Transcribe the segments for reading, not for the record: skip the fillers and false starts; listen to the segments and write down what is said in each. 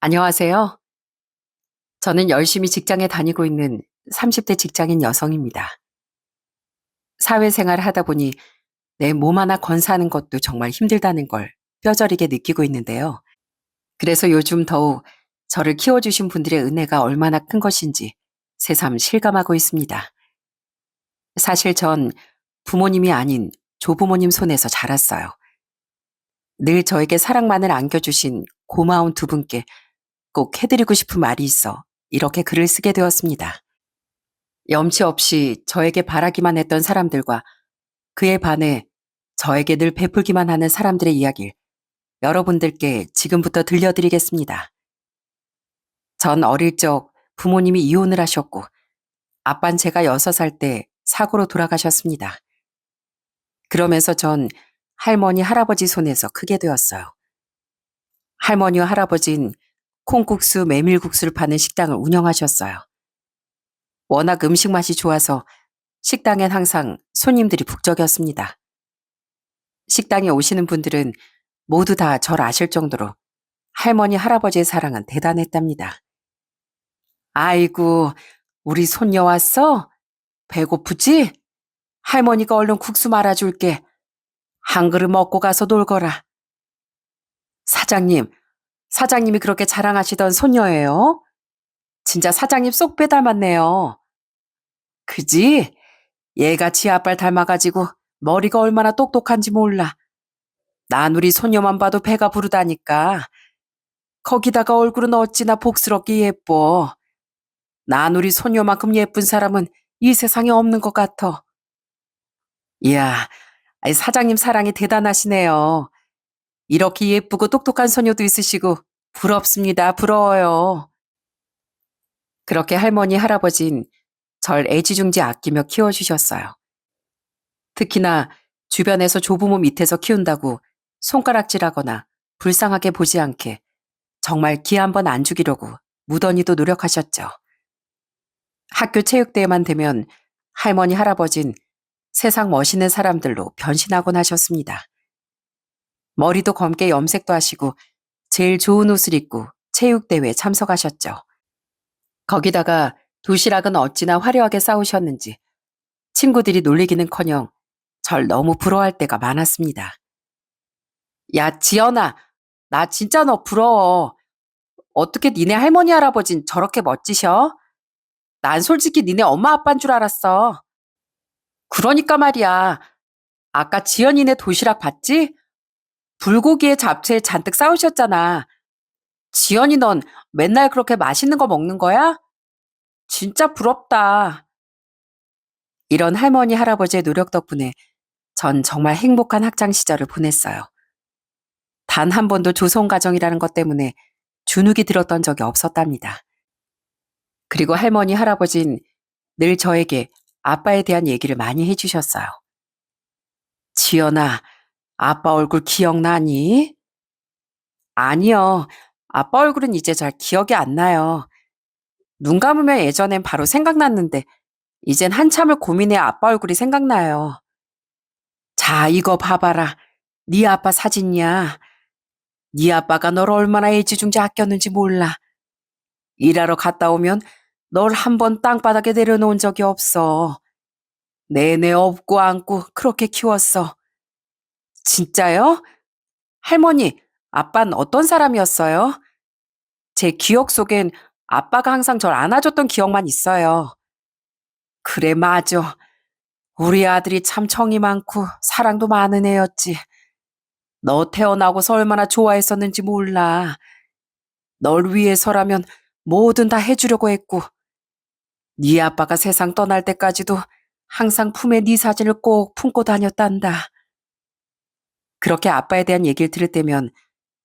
안녕하세요. 저는 열심히 직장에 다니고 있는 30대 직장인 여성입니다. 사회생활을 하다 보니 내 몸 하나 건사하는 것도 정말 힘들다는 걸 뼈저리게 느끼고 있는데요. 그래서 요즘 더욱 저를 키워주신 분들의 은혜가 얼마나 큰 것인지 새삼 실감하고 있습니다. 사실 전 부모님이 아닌 조부모님 손에서 자랐어요. 늘 저에게 사랑만을 안겨주신 고마운 두 분께 꼭 해드리고 싶은 말이 있어 이렇게 글을 쓰게 되었습니다. 염치 없이 저에게 바라기만 했던 사람들과 그에 반해 저에게 늘 베풀기만 하는 사람들의 이야기를 여러분들께 지금부터 들려드리겠습니다. 전 어릴 적 부모님이 이혼을 하셨고 아빤 제가 6살 때 사고로 돌아가셨습니다. 그러면서 전 할머니, 할아버지 손에서 크게 되었어요. 할머니와 할아버진 콩국수, 메밀국수를 파는 식당을 운영하셨어요. 워낙 음식 맛이 좋아서 식당엔 항상 손님들이 북적였습니다. 식당에 오시는 분들은 모두 다 절 아실 정도로 할머니, 할아버지의 사랑은 대단했답니다. 아이고, 우리 손녀 왔어? 배고프지? 할머니가 얼른 국수 말아줄게. 한 그릇 먹고 가서 놀거라. 사장님, 사장님이 그렇게 자랑하시던 손녀예요? 진짜 사장님 쏙 빼닮았네요. 그지? 얘가 지 아빠를 닮아가지고 머리가 얼마나 똑똑한지 몰라. 난 우리 손녀만 봐도 배가 부르다니까. 거기다가 얼굴은 어찌나 복스럽게 예뻐. 난 우리 손녀만큼 예쁜 사람은 이 세상에 없는 것 같아. 이야, 사장님 사랑이 대단하시네요. 이렇게 예쁘고 똑똑한 소녀도 있으시고 부럽습니다. 부러워요. 그렇게 할머니, 할아버진 절 애지중지 아끼며 키워주셨어요. 특히나 주변에서 조부모 밑에서 키운다고 손가락질하거나 불쌍하게 보지 않게 정말 기 한 번 안 죽이려고 무던히도 노력하셨죠. 학교 체육대회만 되면 할머니, 할아버진 세상 멋있는 사람들로 변신하곤 하셨습니다. 머리도 검게 염색도 하시고 제일 좋은 옷을 입고 체육대회에 참석하셨죠. 거기다가 도시락은 어찌나 화려하게 싸우셨는지 친구들이 놀리기는커녕 절 너무 부러워할 때가 많았습니다. 야, 지연아, 나 진짜 너 부러워. 어떻게 니네 할머니, 할아버진 저렇게 멋지셔? 난 솔직히 니네 엄마, 아빠인 줄 알았어. 그러니까 말이야. 아까 지연이네 도시락 봤지? 불고기에 잡채에 잔뜩 싸우셨잖아. 지연이 넌 맨날 그렇게 맛있는 거 먹는 거야? 진짜 부럽다. 이런 할머니, 할아버지의 노력 덕분에 전 정말 행복한 학창 시절을 보냈어요. 단 한 번도 조성 가정이라는 것 때문에 주눅이 들었던 적이 없었답니다. 그리고 할머니, 할아버진 늘 저에게 아빠에 대한 얘기를 많이 해주셨어요. 지연아, 아빠 얼굴 기억나니? 아니요. 아빠 얼굴은 이제 잘 기억이 안 나요. 눈 감으면 예전엔 바로 생각났는데 이젠 한참을 고민해야 아빠 얼굴이 생각나요. 자, 이거 봐봐라. 네 아빠 사진이야. 네 아빠가 널 얼마나 애지중지 아꼈는지 몰라. 일하러 갔다 오면 널 한 번 땅바닥에 내려놓은 적이 없어. 내내 업고 안고 그렇게 키웠어. 진짜요? 할머니, 아빤 어떤 사람이었어요? 제 기억 속엔 아빠가 항상 절 안아줬던 기억만 있어요. 그래, 맞아. 우리 아들이 참 정이 많고 사랑도 많은 애였지. 너 태어나고서 얼마나 좋아했었는지 몰라. 널 위해서라면 뭐든 다 해주려고 했고, 네 아빠가 세상 떠날 때까지도 항상 품에 네 사진을 꼭 품고 다녔단다. 그렇게 아빠에 대한 얘기를 들을 때면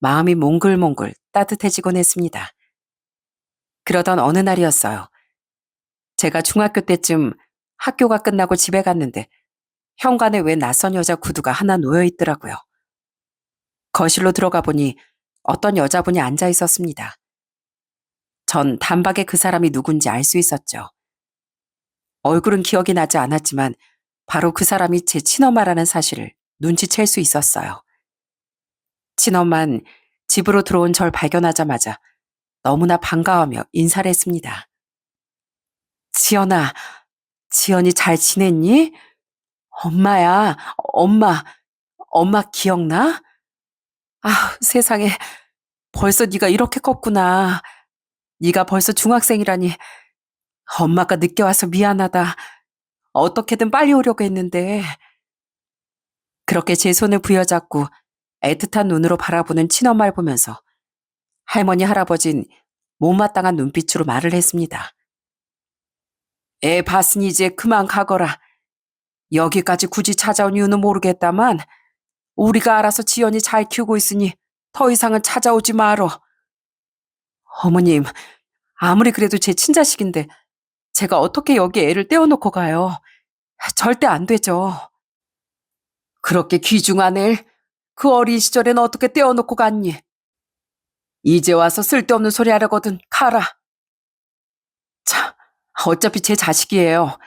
마음이 몽글몽글 따뜻해지곤 했습니다. 그러던 어느 날이었어요. 제가 중학교 때쯤 학교가 끝나고 집에 갔는데 현관에 웬 낯선 여자 구두가 하나 놓여 있더라고요. 거실로 들어가 보니 어떤 여자분이 앉아 있었습니다. 전 단박에 그 사람이 누군지 알 수 있었죠. 얼굴은 기억이 나지 않았지만 바로 그 사람이 제 친엄마라는 사실을 눈치챌 수 있었어요. 친엄만 집으로 들어온 절 발견하자마자 너무나 반가워하며 인사를 했습니다. 지연아, 지연이 잘 지냈니? 엄마야, 엄마 기억나? 아, 세상에, 벌써 네가 이렇게 컸구나. 네가 벌써 중학생이라니. 엄마가 늦게 와서 미안하다. 어떻게든 빨리 오려고 했는데. 그렇게 제 손을 부여잡고 애틋한 눈으로 바라보는 친엄마를 보면서 할머니, 할아버진 못마땅한 눈빛으로 말을 했습니다. 애 봤으니 이제 그만 가거라. 여기까지 굳이 찾아온 이유는 모르겠다만 우리가 알아서 지연이 잘 키우고 있으니 더 이상은 찾아오지 말어. 어머님, 아무리 그래도 제 친자식인데 제가 어떻게 여기 애를 떼어놓고 가요? 절대 안 되죠. 그렇게 귀중한 애를 그 어린 시절엔 어떻게 떼어놓고 갔니? 이제 와서 쓸데없는 소리 하려거든 가라. 참, 어차피 제 자식이에요.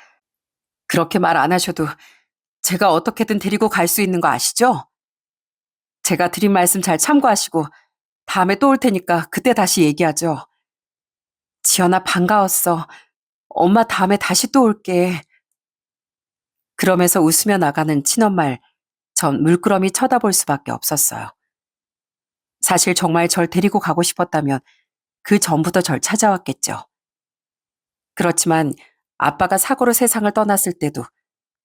그렇게 말 안 하셔도 제가 어떻게든 데리고 갈 수 있는 거 아시죠? 제가 드린 말씀 잘 참고하시고 다음에 또 올 테니까 그때 다시 얘기하죠. 지연아, 반가웠어. 엄마 다음에 다시 또 올게. 그러면서 웃으며 나가는 친엄마를 전 물끄러미 쳐다볼 수밖에 없었어요. 사실 정말 절 데리고 가고 싶었다면 그 전부터 절 찾아왔겠죠. 그렇지만 아빠가 사고로 세상을 떠났을 때도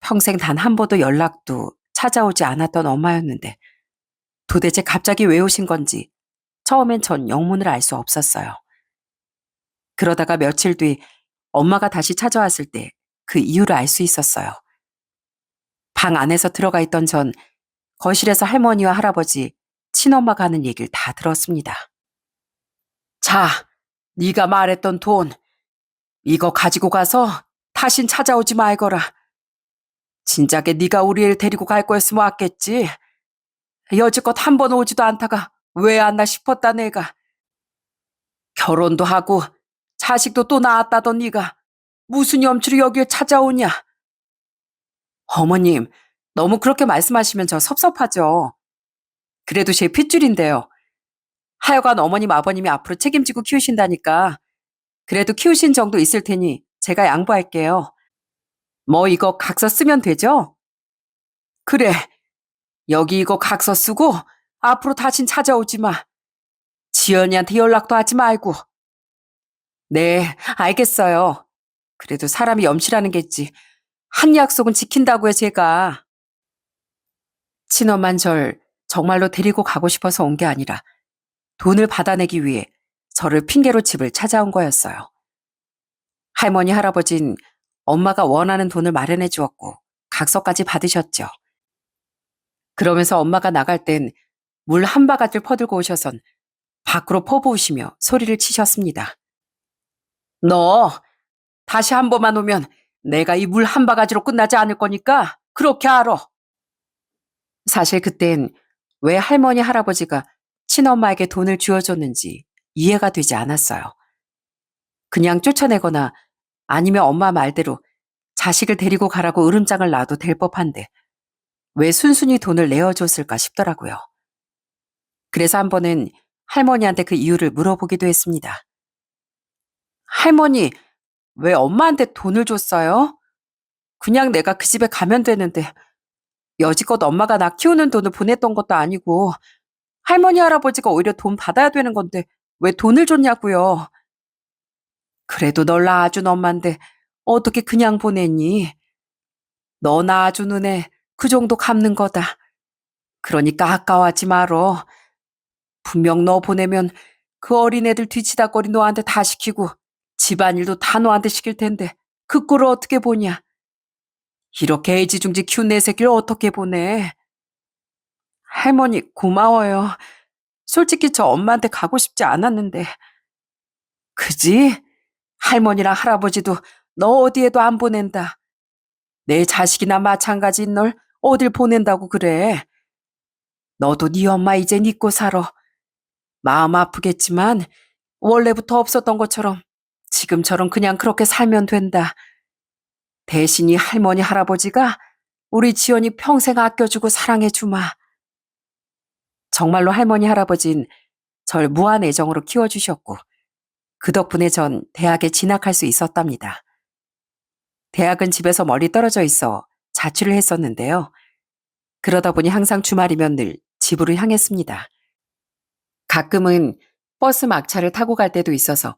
평생 단 한 번도 연락도 찾아오지 않았던 엄마였는데 도대체 갑자기 왜 오신 건지 처음엔 전 영문을 알 수 없었어요. 그러다가 며칠 뒤 엄마가 다시 찾아왔을 때 그 이유를 알 수 있었어요. 방 안에서 들어가 있던 전 거실에서 할머니와 할아버지, 친엄마가 하는 얘기를 다 들었습니다. 자, 네가 말했던 돈 이거 가지고 가서 다신 찾아오지 말거라. 진작에 네가 우리 애 데리고 갈 거였으면 왔겠지. 여지껏 한 번 오지도 않다가 왜 왔나 싶었다 내가. 결혼도 하고 자식도 또 낳았다던 네가 무슨 염치로 여길 찾아오냐. 어머님, 너무 그렇게 말씀하시면 저 섭섭하죠. 그래도 제 핏줄인데요. 하여간 어머님, 아버님이 앞으로 책임지고 키우신다니까 그래도 키우신 정도 있을 테니 제가 양보할게요. 뭐 이거 각서 쓰면 되죠? 그래, 여기 이거 각서 쓰고 앞으로 다신 찾아오지 마. 지연이한테 연락도 하지 말고. 네, 알겠어요. 그래도 사람이 염치라는 게 있지. 한 약속은 지킨다고요, 제가. 친엄만 절 정말로 데리고 가고 싶어서 온 게 아니라 돈을 받아내기 위해 저를 핑계로 집을 찾아온 거였어요. 할머니, 할아버진 엄마가 원하는 돈을 마련해 주었고 각서까지 받으셨죠. 그러면서 엄마가 나갈 땐 물 한 바가지를 퍼들고 오셔선 밖으로 퍼부으시며 소리를 치셨습니다. 너 다시 한 번만 오면 내가 이 물 한 바가지로 끝나지 않을 거니까 그렇게 알아. 사실 그땐 왜 할머니, 할아버지가 친엄마에게 돈을 쥐어줬는지 이해가 되지 않았어요. 그냥 쫓아내거나 아니면 엄마 말대로 자식을 데리고 가라고 으름장을 놔도 될 법한데 왜 순순히 돈을 내어줬을까 싶더라고요. 그래서 한 번은 할머니한테 그 이유를 물어보기도 했습니다. 할머니, 왜 엄마한테 돈을 줬어요? 그냥 내가 그 집에 가면 되는데 여지껏 엄마가 나 키우는 돈을 보냈던 것도 아니고 할머니, 할아버지가 오히려 돈 받아야 되는 건데 왜 돈을 줬냐고요. 그래도 널 낳아준 엄마인데 어떻게 그냥 보냈니? 너 낳아준 은혜 그 정도 갚는 거다. 그러니까 아까워하지 말어. 분명 너 보내면 그 어린애들 뒤치다거리 너한테 다 시키고 집안일도 다 너한테 시킬 텐데 그 꼴을 어떻게 보냐. 이렇게 애지중지 키운 내 새끼를 어떻게 보내. 할머니 고마워요. 솔직히 저 엄마한테 가고 싶지 않았는데. 그지? 할머니랑 할아버지도 너 어디에도 안 보낸다. 내 자식이나 마찬가지인 널 어딜 보낸다고 그래. 너도 네 엄마 이제 잊고 살아. 마음 아프겠지만 원래부터 없었던 것처럼 지금처럼 그냥 그렇게 살면 된다. 대신 이 할머니 할아버지가 우리 지연이 평생 아껴주고 사랑해주마. 정말로 할머니 할아버진 절 무한 애정으로 키워주셨고 그 덕분에 전 대학에 진학할 수 있었답니다. 대학은 집에서 멀리 떨어져 있어 자취를 했었는데요. 그러다 보니 항상 주말이면 늘 집으로 향했습니다. 가끔은 버스 막차를 타고 갈 때도 있어서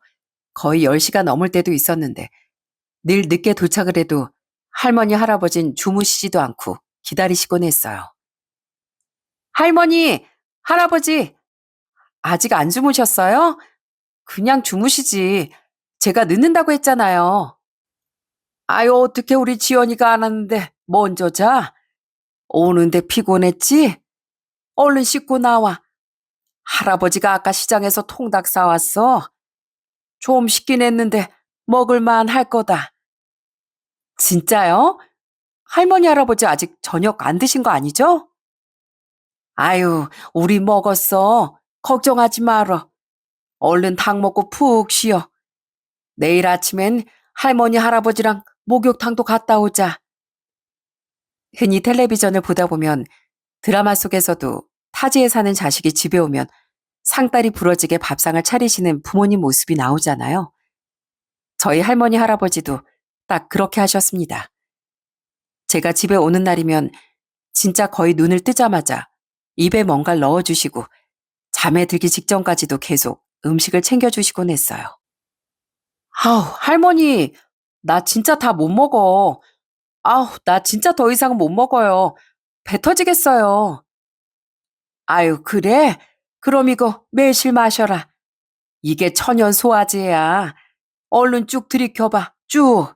거의 10시가 넘을 때도 있었는데 늘 늦게 도착을 해도 할머니, 할아버진 주무시지도 않고 기다리시곤 했어요. 할머니, 할아버지, 아직 안 주무셨어요? 그냥 주무시지. 제가 늦는다고 했잖아요. 아유, 어떻게 우리 지연이가 안 왔는데 먼저 자? 오는데 피곤했지? 얼른 씻고 나와. 할아버지가 아까 시장에서 통닭 사왔어. 좀 식긴 했는데 먹을만 할 거다. 진짜요? 할머니, 할아버지 아직 저녁 안 드신 거 아니죠? 아유, 우리 먹었어. 걱정하지 말어. 얼른 닭 먹고 푹 쉬어. 내일 아침엔 할머니, 할아버지랑 목욕탕도 갔다 오자. 흔히 텔레비전을 보다 보면 드라마 속에서도 타지에 사는 자식이 집에 오면 상다리 부러지게 밥상을 차리시는 부모님 모습이 나오잖아요. 저희 할머니, 할아버지도 딱 그렇게 하셨습니다. 제가 집에 오는 날이면 진짜 거의 눈을 뜨자마자 입에 뭔가를 넣어주시고 잠에 들기 직전까지도 계속 음식을 챙겨주시곤 했어요. 아우, 할머니, 나 진짜 다 못 먹어. 아우, 나 진짜 더 이상 못 먹어요. 배 터지겠어요. 아유, 그래? 그럼 이거 매실 마셔라. 이게 천연 소화제야. 얼른 쭉 들이켜봐, 쭉.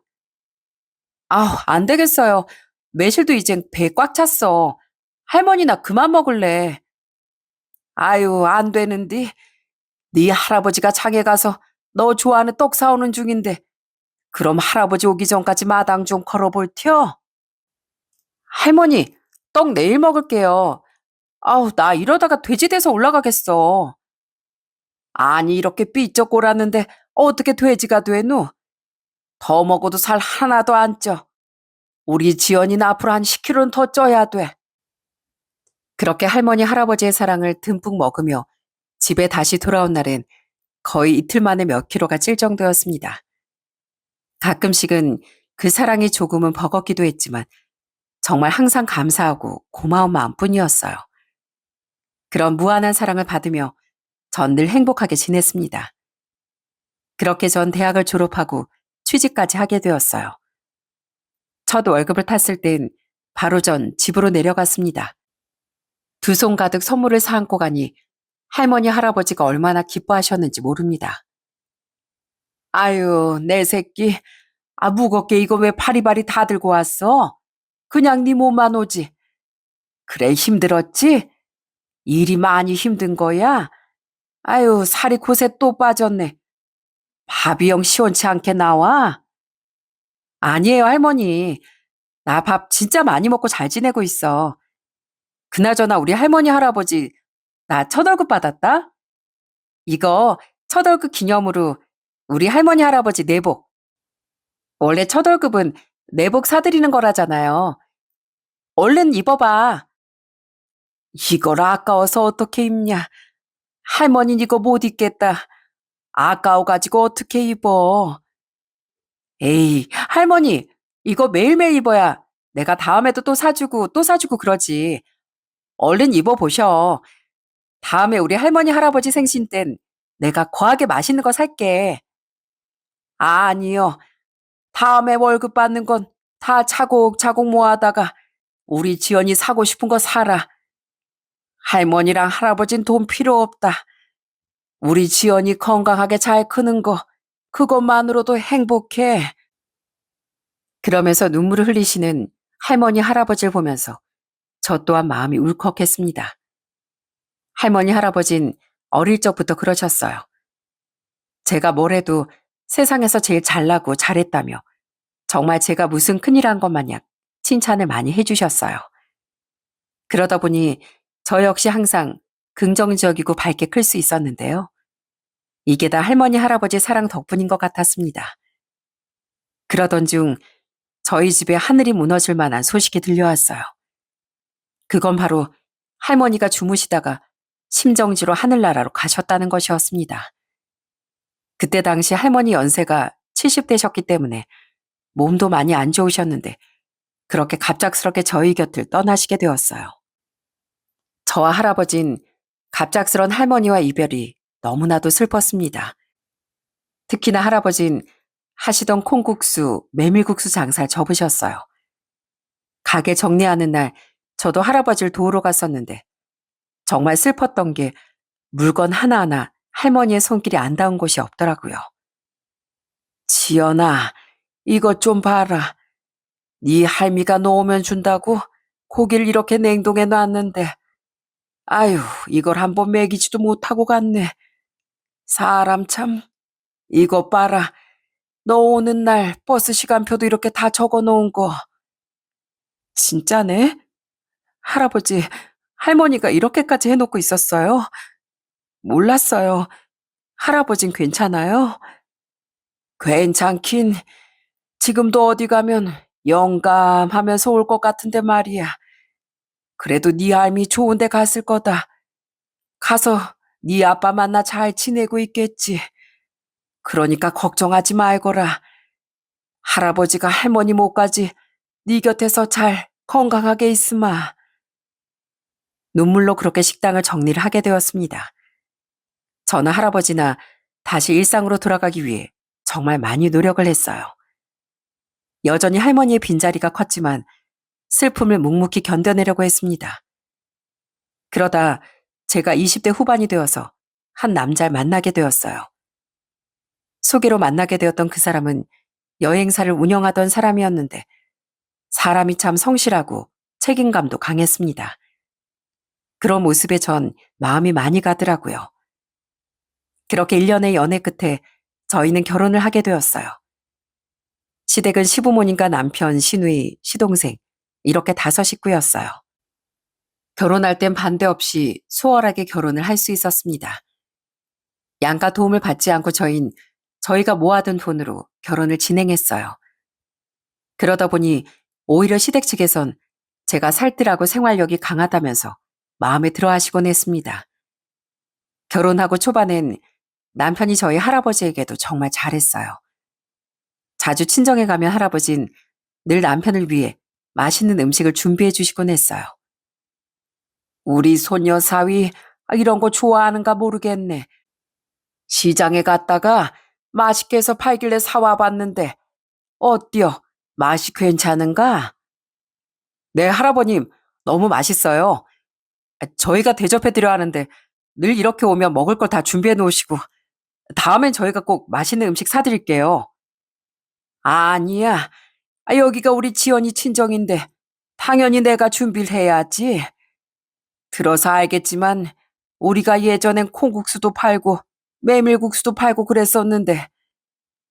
아우, 안 되겠어요. 매실도 이젠 배 꽉 찼어. 할머니, 나 그만 먹을래. 아유, 안 되는디. 네 할아버지가 장에 가서 너 좋아하는 떡 사오는 중인데 그럼 할아버지 오기 전까지 마당 좀 걸어볼 텨? 할머니, 떡 내일 먹을게요. 아우, 나 이러다가 돼지 돼서 올라가겠어. 아니, 이렇게 삐쩍 골았는데 어떻게 돼지가 되누? 더 먹어도 살 하나도 안 쪄. 우리 지연이는 앞으로 한 10kg는 더 쪄야 돼. 그렇게 할머니, 할아버지의 사랑을 듬뿍 먹으며 집에 다시 돌아온 날엔 거의 이틀 만에 몇 킬로가 찔 정도였습니다. 가끔씩은 그 사랑이 조금은 버겁기도 했지만 정말 항상 감사하고 고마운 마음뿐이었어요. 그런 무한한 사랑을 받으며 전 늘 행복하게 지냈습니다. 그렇게 전 대학을 졸업하고 취직까지 하게 되었어요. 첫 월급을 탔을 땐 바로 전 집으로 내려갔습니다. 두 손 가득 선물을 사안고 가니 할머니, 할아버지가 얼마나 기뻐하셨는지 모릅니다. 아유, 내 새끼. 아, 무겁게 이거 왜 바리바리 다 들고 왔어? 그냥 네 몸만 오지. 그래, 힘들었지? 일이 많이 힘든 거야? 아유, 살이 곳에 또 빠졌네. 밥이 영 시원치 않게 나와? 아니에요, 할머니. 나 밥 진짜 많이 먹고 잘 지내고 있어. 그나저나 우리 할머니, 할아버지, 나 첫 월급 받았다? 이거 첫 월급 기념으로 우리 할머니, 할아버지 내복. 원래 첫 월급은 내복 사드리는 거라잖아요. 얼른 입어봐. 이걸 아까워서 어떻게 입냐. 할머니는 이거 못 입겠다. 아까워가지고 어떻게 입어. 에이, 할머니, 이거 매일매일 입어야 내가 다음에도 또 사주고 또 사주고 그러지. 얼른 입어보셔. 다음에 우리 할머니, 할아버지 생신 땐 내가 거하게 맛있는 거 살게. 아니요. 다음에 월급 받는 건 다 차곡차곡 모아다가 우리 지연이 사고 싶은 거 사라. 할머니랑 할아버진 돈 필요 없다. 우리 지연이 건강하게 잘 크는 거, 그것만으로도 행복해. 그러면서 눈물을 흘리시는 할머니, 할아버지를 보면서 저 또한 마음이 울컥했습니다. 할머니, 할아버진 어릴 적부터 그러셨어요. 제가 뭘 해도 세상에서 제일 잘나고 잘했다며 정말 제가 무슨 큰일 한 것 마냥 칭찬을 많이 해주셨어요. 그러다 보니 저 역시 항상 긍정적이고 밝게 클 수 있었는데요. 이게 다 할머니, 할아버지 사랑 덕분인 것 같았습니다. 그러던 중 저희 집에 하늘이 무너질 만한 소식이 들려왔어요. 그건 바로 할머니가 주무시다가 심정지로 하늘나라로 가셨다는 것이었습니다. 그때 당시 할머니 연세가 70대셨기 때문에 몸도 많이 안 좋으셨는데 그렇게 갑작스럽게 저희 곁을 떠나시게 되었어요. 저와 할아버진 갑작스런 할머니와 이별이 너무나도 슬펐습니다. 특히나 할아버진 하시던 콩국수, 메밀국수 장사를 접으셨어요. 가게 정리하는 날 저도 할아버지를 도우러 갔었는데 정말 슬펐던 게 물건 하나하나 할머니의 손길이 안 닿은 곳이 없더라고요. 지연아, 이것 좀 봐라. 네 할미가 놓으면 준다고 고기를 이렇게 냉동해 놨는데 아유, 이걸 한번 먹이지도 못하고 갔네. 사람 참, 이것 봐라. 너 오는 날 버스 시간표도 이렇게 다 적어 놓은 거. 진짜네? 할아버지, 할머니가 이렇게까지 해놓고 있었어요? 몰랐어요. 할아버진 괜찮아요? 괜찮긴. 지금도 어디 가면 영감하면서 올 것 같은데 말이야. 그래도 네 할미 좋은 데 갔을 거다. 가서 네 아빠 만나 잘 지내고 있겠지. 그러니까 걱정하지 말거라. 할아버지가 할머니 못까지 네 곁에서 잘 건강하게 있으마. 눈물로 그렇게 식당을 정리를 하게 되었습니다. 저는 할아버지나 다시 일상으로 돌아가기 위해 정말 많이 노력을 했어요. 여전히 할머니의 빈자리가 컸지만 슬픔을 묵묵히 견뎌내려고 했습니다. 그러다 제가 20대 후반이 되어서 한 남자를 만나게 되었어요. 소개로 만나게 되었던 그 사람은 여행사를 운영하던 사람이었는데 사람이 참 성실하고 책임감도 강했습니다. 그런 모습에 전 마음이 많이 가더라고요. 그렇게 1년의 연애 끝에 저희는 결혼을 하게 되었어요. 시댁은 시부모님과 남편, 시누이, 시동생 이렇게 5식구였어요. 결혼할 땐 반대 없이 수월하게 결혼을 할 수 있었습니다. 양가 도움을 받지 않고 저희가 모아둔 돈으로 결혼을 진행했어요. 그러다 보니 오히려 시댁 측에선 제가 살뜰하고 생활력이 강하다면서 마음에 들어 하시곤 했습니다. 결혼하고 초반엔 남편이 저희 할아버지에게도 정말 잘했어요. 자주 친정에 가면 할아버진 늘 남편을 위해 맛있는 음식을 준비해 주시곤 했어요. 우리 손녀 사위 이런 거 좋아하는가 모르겠네. 시장에 갔다가 맛있게 해서 팔길래 사와 봤는데 어때요? 맛이 괜찮은가? 네, 할아버님 너무 맛있어요. 저희가 대접해 드려 하는데 늘 이렇게 오면 먹을 걸 다 준비해 놓으시고 다음엔 저희가 꼭 맛있는 음식 사드릴게요. 아니야. 여기가 우리 지연이 친정인데 당연히 내가 준비를 해야지. 들어서 알겠지만 우리가 예전엔 콩국수도 팔고 메밀국수도 팔고 그랬었는데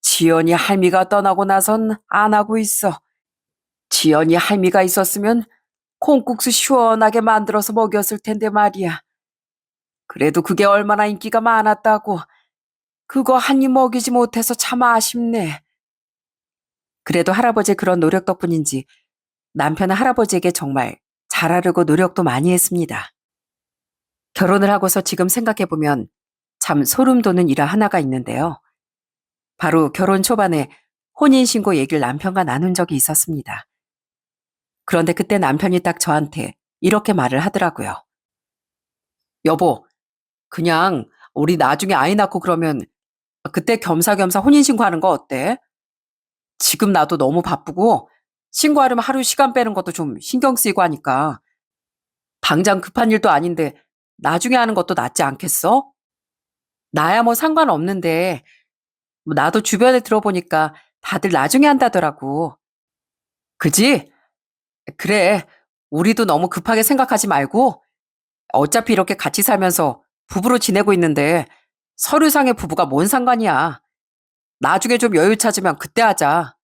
지연이 할미가 떠나고 나선 안 하고 있어. 지연이 할미가 있었으면 콩국수 시원하게 만들어서 먹였을 텐데 말이야. 그래도 그게 얼마나 인기가 많았다고. 그거 한 입 먹이지 못해서 참 아쉽네. 그래도 할아버지의 그런 노력 덕분인지 남편은 할아버지에게 정말 잘하려고 노력도 많이 했습니다. 결혼을 하고서 지금 생각해보면 참 소름 돋는 일화 하나가 있는데요. 바로 결혼 초반에 혼인신고 얘기를 남편과 나눈 적이 있었습니다. 그런데 그때 남편이 딱 저한테 이렇게 말을 하더라고요. 여보, 그냥 우리 나중에 아이 낳고 그러면 그때 겸사겸사 혼인신고하는 거 어때? 지금 나도 너무 바쁘고 신고하려면 하루 시간 빼는 것도 좀 신경 쓰이고 하니까 당장 급한 일도 아닌데 나중에 하는 것도 낫지 않겠어? 나야 뭐 상관없는데 나도 주변에 들어보니까 다들 나중에 한다더라고. 그지? 그래. 우리도 너무 급하게 생각하지 말고 어차피 이렇게 같이 살면서 부부로 지내고 있는데 서류상의 부부가 뭔 상관이야. 나중에 좀 여유 찾으면 그때 하자.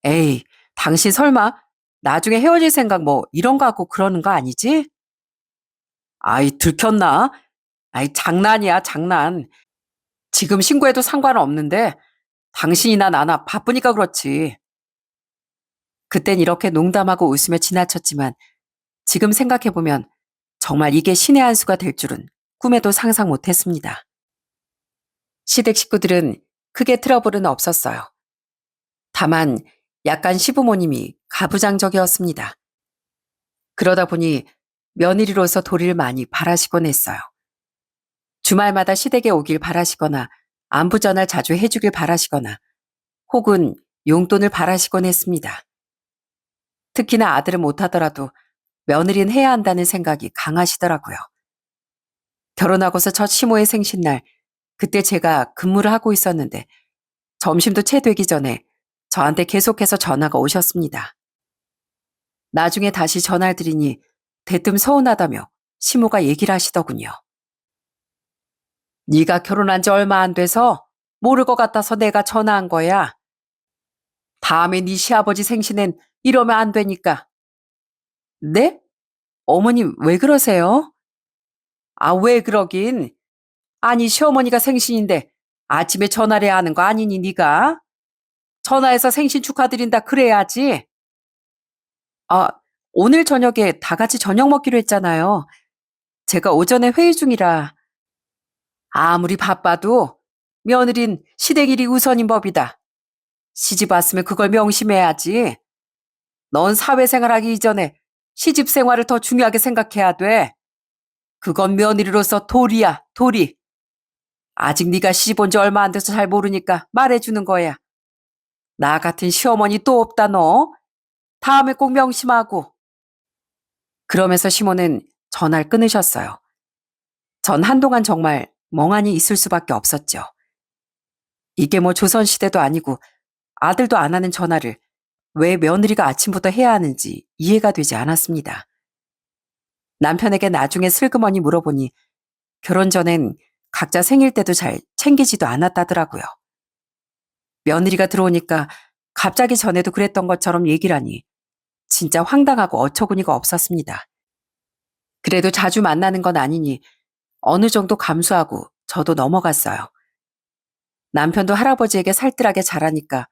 에이, 당신 설마 나중에 헤어질 생각 뭐 이런 거 갖고 그러는 거 아니지? 아이, 들켰나? 아이, 장난이야, 장난. 지금 신고해도 상관없는데 당신이나 나나 바쁘니까 그렇지. 그땐 이렇게 농담하고 웃으며 지나쳤지만 지금 생각해보면 정말 이게 신의 한 수가 될 줄은 꿈에도 상상 못했습니다. 시댁 식구들은 크게 트러블은 없었어요. 다만 약간 시부모님이 가부장적이었습니다. 그러다 보니 며느리로서 도리를 많이 바라시곤 했어요. 주말마다 시댁에 오길 바라시거나 안부 전화를 자주 해주길 바라시거나 혹은 용돈을 바라시곤 했습니다. 특히나 아들은 못하더라도 며느리는 해야 한다는 생각이 강하시더라고요. 결혼하고서 첫 시모의 생신날, 그때 제가 근무를 하고 있었는데 점심도 채 되기 전에 저한테 계속해서 전화가 오셨습니다. 나중에 다시 전화를 드리니 대뜸 서운하다며 시모가 얘기를 하시더군요. 네가 결혼한 지 얼마 안 돼서 모를 것 같아서 내가 전화한 거야. 다음에 네 시아버지 생신엔 이러면 안 되니까. 네? 어머님 왜 그러세요? 아, 왜 그러긴. 아니 시어머니가 생신인데 아침에 전화를 해야 하는 거 아니니 네가? 전화해서 생신 축하드린다 그래야지. 아, 오늘 저녁에 다 같이 저녁 먹기로 했잖아요. 제가 오전에 회의 중이라. 아무리 바빠도 며느린 시댁 일이 우선인 법이다. 시집 왔으면 그걸 명심해야지. 넌 사회생활하기 이전에 시집 생활을 더 중요하게 생각해야 돼. 그건 며느리로서 도리야, 도리. 아직 네가 시집 온 지 얼마 안 돼서 잘 모르니까 말해주는 거야. 나 같은 시어머니 또 없다 너. 다음에 꼭 명심하고. 그러면서 시모는 전화를 끊으셨어요. 전 한동안 정말 멍하니 있을 수밖에 없었죠. 이게 뭐 조선시대도 아니고 아들도 안 하는 전화를 왜 며느리가 아침부터 해야 하는지 이해가 되지 않았습니다. 남편에게 나중에 슬그머니 물어보니 결혼 전엔 각자 생일 때도 잘 챙기지도 않았다더라고요. 며느리가 들어오니까 갑자기 전에도 그랬던 것처럼 얘기를 하니 진짜 황당하고 어처구니가 없었습니다. 그래도 자주 만나는 건 아니니 어느 정도 감수하고 저도 넘어갔어요. 남편도 할아버지에게 살뜰하게 잘하니까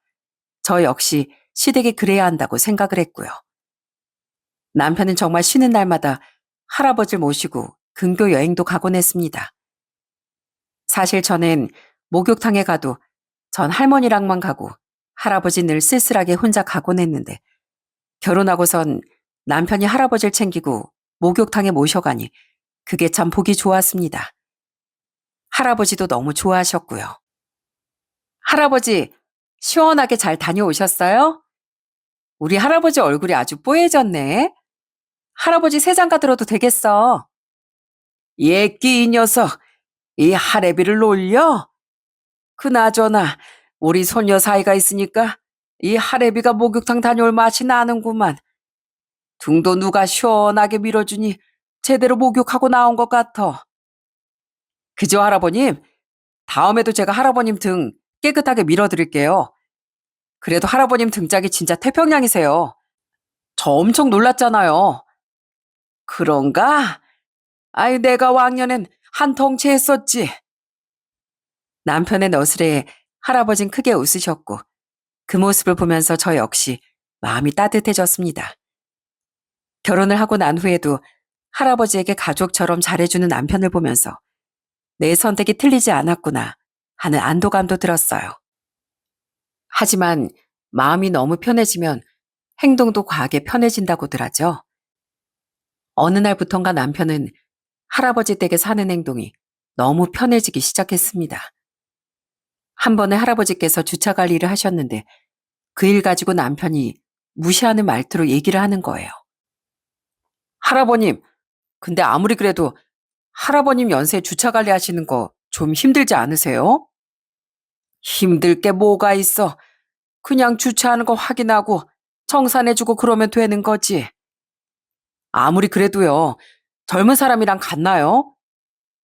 저 역시 시댁이 그래야 한다고 생각을 했고요. 남편은 정말 쉬는 날마다 할아버지를 모시고 근교 여행도 가곤 했습니다. 사실 저는 목욕탕에 가도 전 할머니랑만 가고 할아버지 늘 쓸쓸하게 혼자 가곤 했는데 결혼하고선 남편이 할아버지를 챙기고 목욕탕에 모셔가니 그게 참 보기 좋았습니다. 할아버지도 너무 좋아하셨고요. 할아버지, 시원하게 잘 다녀오셨어요? 우리 할아버지 얼굴이 아주 뽀얘졌네. 할아버지 세장가 들어도 되겠어. 예끼 이 녀석, 이 할애비를 놀려? 그나저나 우리 손녀 사이가 있으니까 이 할애비가 목욕탕 다녀올 맛이 나는구만. 등도 누가 시원하게 밀어주니 제대로 목욕하고 나온 것 같아. 그죠, 할아버님? 다음에도 제가 할아버님 등 깨끗하게 밀어드릴게요. 그래도 할아버님 등짝이 진짜 태평양이세요. 저 엄청 놀랐잖아요. 그런가? 아이, 내가 왕년엔 한 덩치 했었지. 남편의 너스레에 할아버진 크게 웃으셨고 그 모습을 보면서 저 역시 마음이 따뜻해졌습니다. 결혼을 하고 난 후에도 할아버지에게 가족처럼 잘해주는 남편을 보면서 내 선택이 틀리지 않았구나 하는 안도감도 들었어요. 하지만 마음이 너무 편해지면 행동도 과하게 편해진다고들 하죠. 어느 날부턴가 남편은 할아버지 댁에 사는 행동이 너무 편해지기 시작했습니다. 한 번에 할아버지께서 주차 관리를 하셨는데 그 일 가지고 남편이 무시하는 말투로 얘기를 하는 거예요. 할아버님, 근데 아무리 그래도 할아버님 연세에 주차 관리하시는 거 좀 힘들지 않으세요? 힘들 게 뭐가 있어. 그냥 주차하는 거 확인하고 정산해주고 그러면 되는 거지. 아무리 그래도요, 젊은 사람이랑 같나요?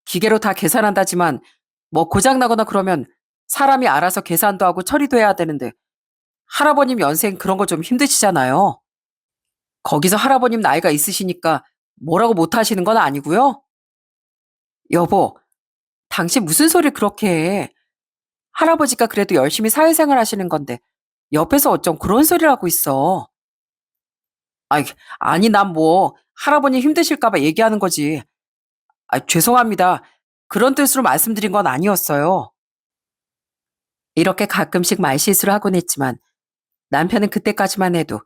기계로 다 계산한다지만 뭐 고장나거나 그러면 사람이 알아서 계산도 하고 처리도 해야 되는데 할아버님 연세엔 그런 거 좀 힘드시잖아요. 거기서 할아버님 나이가 있으시니까 뭐라고 못하시는 건 아니고요. 여보, 당신 무슨 소리를 그렇게 해. 할아버지가 그래도 열심히 사회생활 하시는 건데 옆에서 어쩜 그런 소리를 하고 있어. 아이, 아니 난 뭐 할아버님 힘드실까 봐 얘기하는 거지. 아, 죄송합니다. 그런 뜻으로 말씀드린 건 아니었어요. 이렇게 가끔씩 말실수를 하곤 했지만 남편은 그때까지만 해도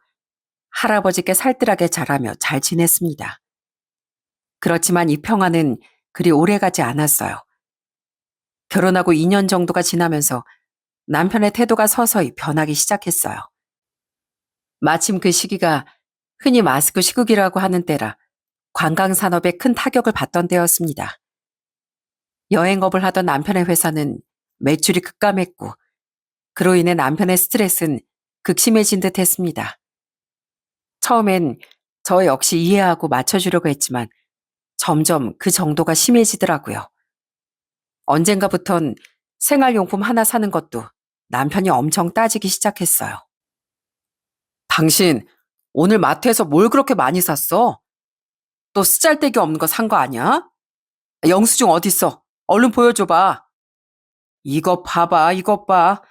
할아버지께 살뜰하게 자라며 잘 지냈습니다. 그렇지만 이 평화는 그리 오래가지 않았어요. 결혼하고 2년 정도가 지나면서 남편의 태도가 서서히 변하기 시작했어요. 마침 그 시기가 흔히 마스크 시국이라고 하는 때라 관광산업에 큰 타격을 받던 때였습니다. 여행업을 하던 남편의 회사는 매출이 급감했고 그로 인해 남편의 스트레스는 극심해진 듯 했습니다. 처음엔 저 역시 이해하고 맞춰주려고 했지만 점점 그 정도가 심해지더라고요. 언젠가부턴 생활용품 하나 사는 것도 남편이 엄청 따지기 시작했어요. 당신 오늘 마트에서 뭘 그렇게 많이 샀어? 또 쓰잘데기 없는 거 산 거 아니야? 영수증 어딨어? 얼른 보여줘봐. 이거 봐봐, 이것 봐.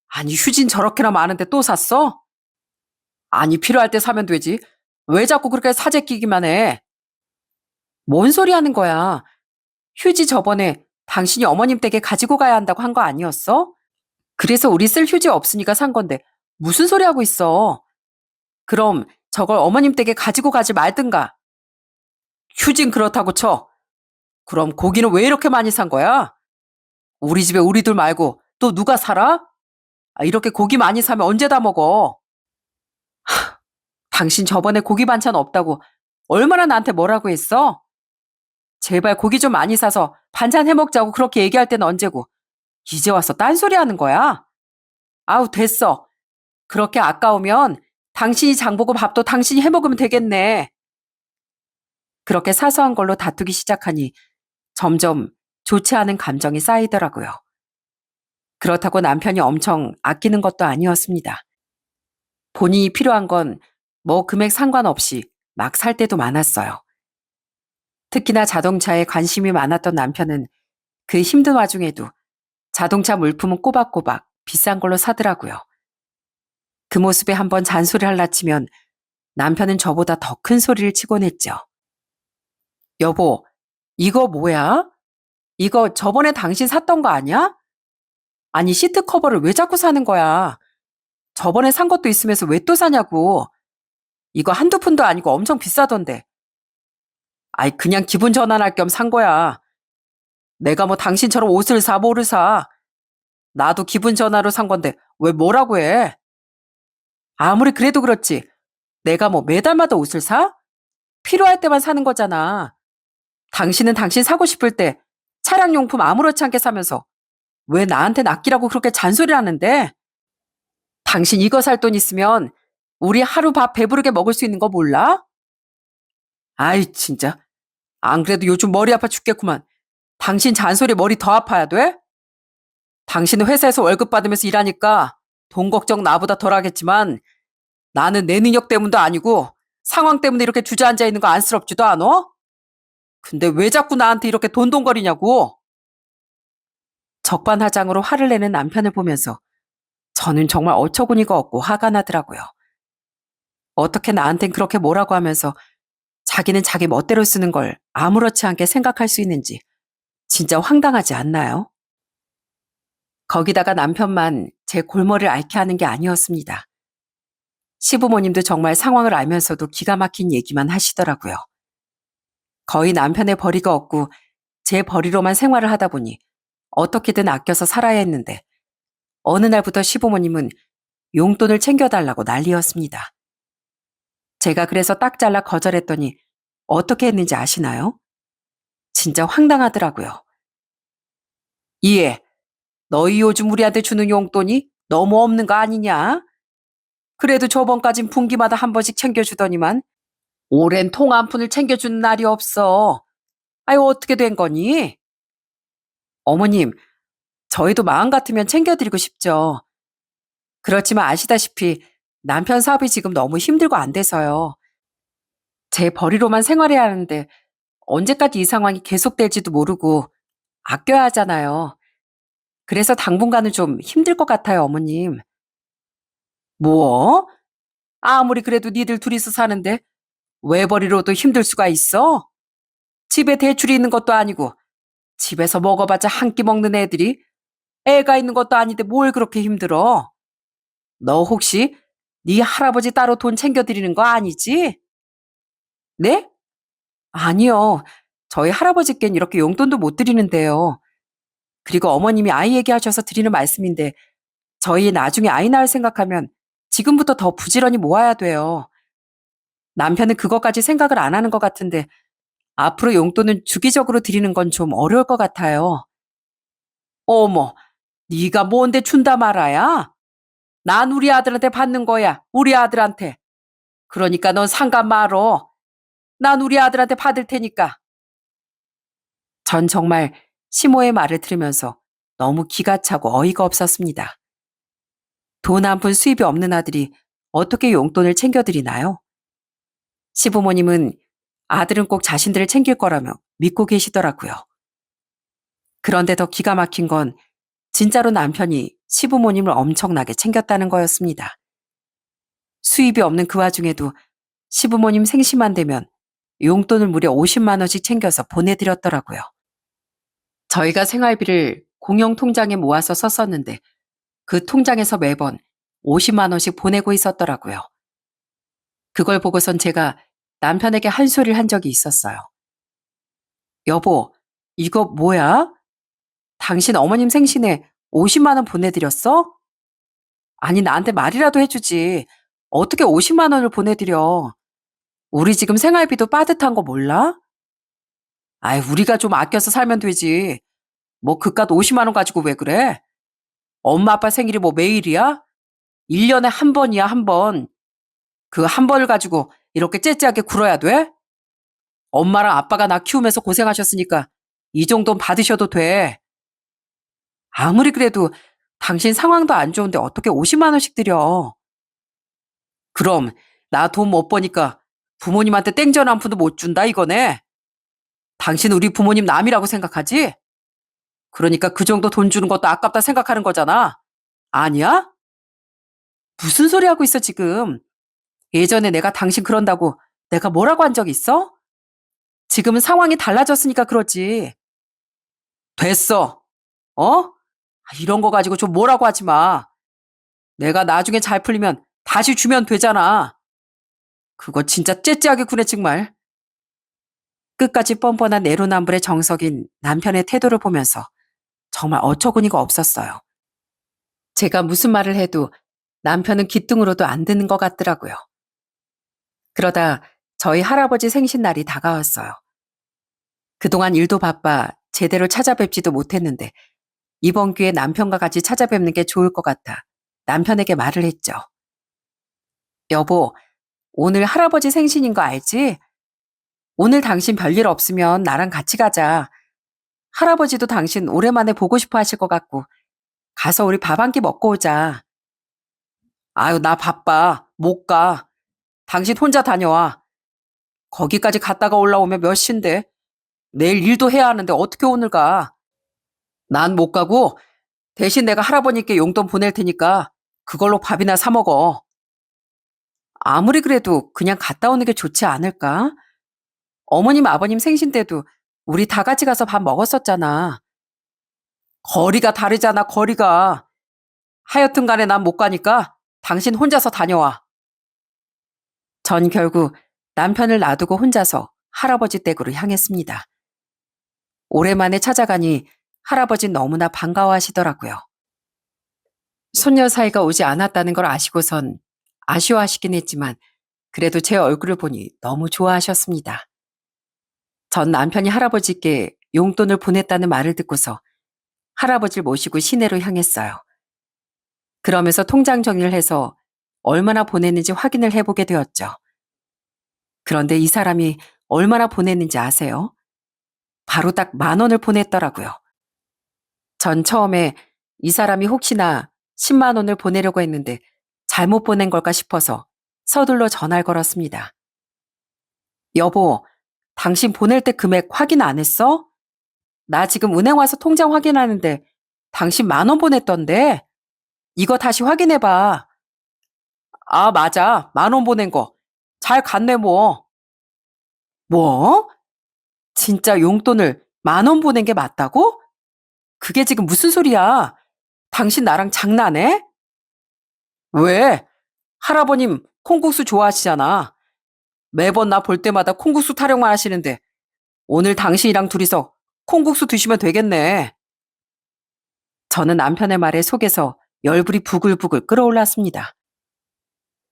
아니 휴진 저렇게나 많은데 또 샀어? 아니 필요할 때 사면 되지. 왜 자꾸 그렇게 사재 끼기만 해? 뭔 소리 하는 거야? 휴지 저번에 당신이 어머님 댁에 가지고 가야 한다고 한 거 아니었어? 그래서 우리 쓸 휴지 없으니까 산 건데 무슨 소리 하고 있어? 그럼 저걸 어머님 댁에 가지고 가지 말든가. 휴진 그렇다고 쳐. 그럼 고기는 왜 이렇게 많이 산 거야? 우리 집에 우리 둘 말고 또 누가 살아? 이렇게 고기 많이 사면 언제 다 먹어? 당신 저번에 고기 반찬 없다고 얼마나 나한테 뭐라고 했어? 제발 고기 좀 많이 사서 반찬 해 먹자고 그렇게 얘기할 때는 언제고 이제 와서 딴소리 하는 거야? 아우 됐어. 그렇게 아까우면 당신이 장보고 밥도 당신이 해 먹으면 되겠네. 그렇게 사소한 걸로 다투기 시작하니 점점 좋지 않은 감정이 쌓이더라고요. 그렇다고 남편이 엄청 아끼는 것도 아니었습니다. 본인이 필요한 건 뭐 금액 상관없이 막 살 때도 많았어요. 특히나 자동차에 관심이 많았던 남편은 그 힘든 와중에도 자동차 물품은 꼬박꼬박 비싼 걸로 사더라고요. 그 모습에 한번 잔소리를 할라치면 남편은 저보다 더 큰 소리를 치곤 했죠. 여보, 이거 뭐야? 이거 저번에 당신 샀던 거 아니야? 아니 시트 커버를 왜 자꾸 사는 거야? 저번에 산 것도 있으면서 왜 또 사냐고. 이거 한두 푼도 아니고 엄청 비싸던데. 아이 그냥 기분 전환할 겸 산 거야. 내가 뭐 당신처럼 옷을 사 뭐를 사. 나도 기분 전환으로 산 건데 왜 뭐라고 해? 아무리 그래도 그렇지. 내가 뭐 매달마다 옷을 사? 필요할 때만 사는 거잖아. 당신은 당신 사고 싶을 때 차량용품 아무렇지 않게 사면서 왜 나한테 아끼라고 그렇게 잔소리를 하는데? 당신 이거 살 돈 있으면 우리 하루 밥 배부르게 먹을 수 있는 거 몰라? 아이 진짜. 안 그래도 요즘 머리 아파 죽겠구만. 당신 잔소리 머리 더 아파야 돼? 당신은 회사에서 월급 받으면서 일하니까 돈 걱정 나보다 덜 하겠지만 나는 내 능력 때문도 아니고 상황 때문에 이렇게 주저앉아 있는 거 안쓰럽지도 않아? 근데 왜 자꾸 나한테 이렇게 돈돈거리냐고. 적반하장으로 화를 내는 남편을 보면서 저는 정말 어처구니가 없고 화가 나더라고요. 어떻게 나한텐 그렇게 뭐라고 하면서 자기는 자기 멋대로 쓰는 걸 아무렇지 않게 생각할 수 있는지 진짜 황당하지 않나요? 거기다가 남편만 제 골머리를 앓게 하는 게 아니었습니다. 시부모님도 정말 상황을 알면서도 기가 막힌 얘기만 하시더라고요. 거의 남편의 벌이가 없고 제 벌이로만 생활을 하다 보니 어떻게든 아껴서 살아야 했는데 어느 날부터 시부모님은 용돈을 챙겨달라고 난리였습니다. 제가 그래서 딱 잘라 거절했더니 어떻게 했는지 아시나요? 진짜 황당하더라고요. 이해. 너희 요즘 우리한테 주는 용돈이 너무 없는 거 아니냐? 그래도 저번까진 분기마다 한 번씩 챙겨주더니만 오랜 통 한 푼을 챙겨주는 날이 없어. 아유 어떻게 된 거니? 어머님, 저희도 마음 같으면 챙겨드리고 싶죠. 그렇지만 아시다시피 남편 사업이 지금 너무 힘들고 안 돼서요. 제 벌이로만 생활해야 하는데 언제까지 이 상황이 계속될지도 모르고 아껴야 하잖아요. 그래서 당분간은 좀 힘들 것 같아요, 어머님. 뭐? 아무리 그래도 니들 둘이서 사는데 외벌이로도 힘들 수가 있어? 집에 대출이 있는 것도 아니고 집에서 먹어봤자 한 끼 먹는 애들이 애가 있는 것도 아닌데 뭘 그렇게 힘들어? 너 혹시 네 할아버지 따로 돈 챙겨드리는 거 아니지? 네? 아니요. 저희 할아버지께는 이렇게 용돈도 못 드리는데요. 그리고 어머님이 아이 얘기하셔서 드리는 말씀인데 저희 나중에 아이 낳을 생각하면 지금부터 더 부지런히 모아야 돼요. 남편은 그것까지 생각을 안 하는 것 같은데 앞으로 용돈은 주기적으로 드리는 건 좀 어려울 것 같아요. 어머, 네가 뭔데 준다 말아야? 난 우리 아들한테 받는 거야. 우리 아들한테. 그러니까 넌 상관 말어. 난 우리 아들한테 받을 테니까. 전 정말 시모의 말을 들으면서 너무 기가 차고 어이가 없었습니다. 돈 한 푼 수입이 없는 아들이 어떻게 용돈을 챙겨드리나요? 시부모님은 아들은 꼭 자신들을 챙길 거라며 믿고 계시더라고요. 그런데 더 기가 막힌 건 진짜로 남편이 시부모님을 엄청나게 챙겼다는 거였습니다. 수입이 없는 그 와중에도 시부모님 생시만 되면 용돈을 무려 50만 원씩 챙겨서 보내드렸더라고요. 저희가 생활비를 공용 통장에 모아서 썼었는데 그 통장에서 매번 50만 원씩 보내고 있었더라고요. 그걸 보고선 제가 남편에게 한 소리를 한 적이 있었어요. 여보, 이거 뭐야? 당신 어머님 생신에 50만 원 보내드렸어? 아니, 나한테 말이라도 해주지. 어떻게 50만 원을 보내드려? 우리 지금 생활비도 빠듯한 거 몰라? 아이, 우리가 좀 아껴서 살면 되지. 뭐 그깟 50만 원 가지고 왜 그래? 엄마 아빠 생일이 뭐 매일이야? 1년에 한 번이야, 한 번. 그 한 번을 가지고 이렇게 째째하게 굴어야 돼? 엄마랑 아빠가 나 키우면서 고생하셨으니까 이 정도는 받으셔도 돼. 아무리 그래도 당신 상황도 안 좋은데 어떻게 50만 원씩 드려? 그럼 나 돈 못 버니까 부모님한테 땡전 한 푼도 못 준다 이거네. 당신 우리 부모님 남이라고 생각하지? 그러니까 그 정도 돈 주는 것도 아깝다 생각하는 거잖아. 아니야? 무슨 소리 하고 있어 지금? 예전에 내가 당신 그런다고 내가 뭐라고 한 적 있어? 지금은 상황이 달라졌으니까 그러지. 됐어. 어? 이런 거 가지고 좀 뭐라고 하지 마. 내가 나중에 잘 풀리면 다시 주면 되잖아. 그거 진짜 째째하게 구네 정말. 끝까지 뻔뻔한 내로남불의 정석인 남편의 태도를 보면서 정말 어처구니가 없었어요. 제가 무슨 말을 해도 남편은 귀등으로도 안 듣는 것 같더라고요. 그러다 저희 할아버지 생신날이 다가왔어요. 그동안 일도 바빠 제대로 찾아뵙지도 못했는데 이번 기회에 남편과 같이 찾아뵙는 게 좋을 것 같아 남편에게 말을 했죠. 여보, 오늘 할아버지 생신인 거 알지? 오늘 당신 별일 없으면 나랑 같이 가자. 할아버지도 당신 오랜만에 보고 싶어 하실 것 같고 가서 우리 밥 한 끼 먹고 오자. 아유, 나 바빠. 못 가. 당신 혼자 다녀와. 거기까지 갔다가 올라오면 몇 시인데. 내일 일도 해야 하는데 어떻게 오늘 가? 난 못 가고 대신 내가 할아버님께 용돈 보낼 테니까 그걸로 밥이나 사 먹어. 아무리 그래도 그냥 갔다 오는 게 좋지 않을까? 어머님, 아버님 생신 때도 우리 다 같이 가서 밥 먹었었잖아. 거리가 다르잖아, 거리가. 하여튼 간에 난 못 가니까 당신 혼자서 다녀와. 전 결국 남편을 놔두고 혼자서 할아버지 댁으로 향했습니다. 오랜만에 찾아가니 할아버진 너무나 반가워하시더라고요. 손녀 사이가 오지 않았다는 걸 아시고선 아쉬워하시긴 했지만 그래도 제 얼굴을 보니 너무 좋아하셨습니다. 전 남편이 할아버지께 용돈을 보냈다는 말을 듣고서 할아버지를 모시고 시내로 향했어요. 그러면서 통장 정리를 해서 얼마나 보냈는지 확인을 해보게 되었죠. 그런데 이 사람이 얼마나 보냈는지 아세요? 바로 딱 10,000원을 보냈더라고요. 전 처음에 이 사람이 혹시나 10만 원을 보내려고 했는데 잘못 보낸 걸까 싶어서 서둘러 전화를 걸었습니다. 여보, 당신 보낼 때 금액 확인 안 했어? 나 지금 은행 와서 통장 확인하는데 당신 10,000원 보냈던데? 이거 다시 확인해봐. 아, 맞아. 10,000원 보낸 거. 잘 갔네, 뭐. 뭐? 진짜 용돈을 10,000원 보낸 게 맞다고? 그게 지금 무슨 소리야? 당신 나랑 장난해? 왜? 할아버님 콩국수 좋아하시잖아. 매번 나 볼 때마다 콩국수 타령만 하시는데 오늘 당신이랑 둘이서 콩국수 드시면 되겠네. 저는 남편의 말에 속에서 열불이 부글부글 끓어올랐습니다.